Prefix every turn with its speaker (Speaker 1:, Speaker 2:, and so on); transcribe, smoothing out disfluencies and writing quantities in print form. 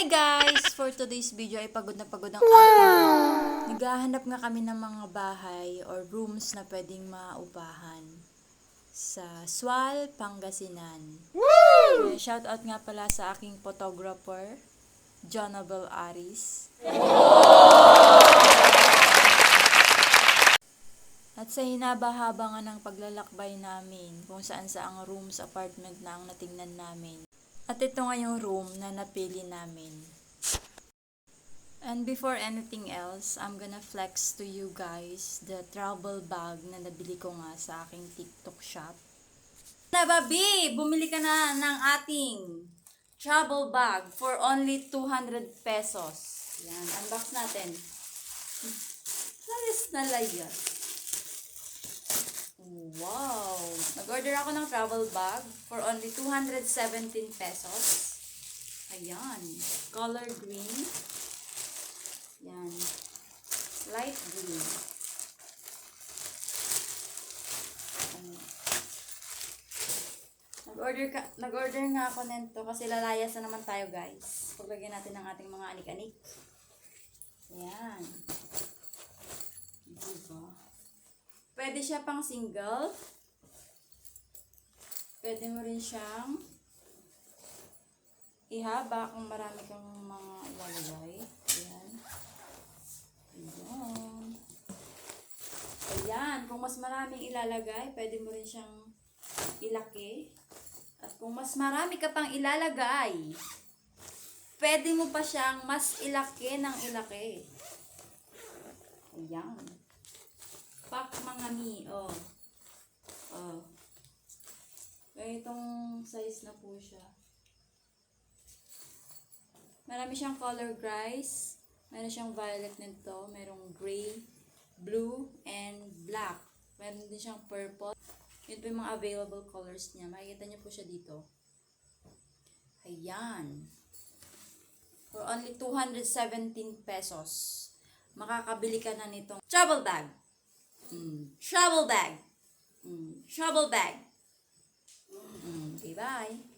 Speaker 1: Hi guys! For today's video ay pagod na pagod ang aking. Naghahanap nga kami ng mga bahay or rooms na pwedeng maupahan sa Sual, Pangasinan. Shout out nga pala sa aking photographer, Jonabel Aris. At sa hinaba-haba nga ng paglalakbay namin kung saan saang rooms, apartment na ang natingnan namin. At ito nga yung room na napili namin. And before anything else, I'm gonna flex to you guys the travel bag na nabili ko nga sa aking TikTok shop. Na babi, bumili ka na ng ating travel bag for only 200 pesos. Yan, unbox natin. Layas na layas. Wow! Nag-order ako ng travel bag for only 217 pesos. Ayan. Color green. Yan. Light green. Nag-order nga ako nito kasi lalayas na naman tayo, guys. Paglagyan natin ng ating mga anik-anik. Ayan. Diba? Pwede siya pang single. Pwede mo rin siyang ihaba kung marami kang mga ilalagay. Ayan. Ayan. Ayan. Kung mas maraming ilalagay, pwede mo rin siyang ilaki. At kung mas marami ka pang ilalagay, pwede mo pa siyang mas ilaki ng ilaki. Ayan. Pak mga mi, oh. Oh. Ganitong size na po siya. Marami siyang color, guys. Meron siyang violet nito, merong gray, blue, and black. Meron din siyang purple. Yun po yung mga available colors niya. Makikita niyo po siya dito. Ayan. For only 217 pesos. Makakabili ka na nitong travel bag. Travel bag. Travel bag. Okay, bye.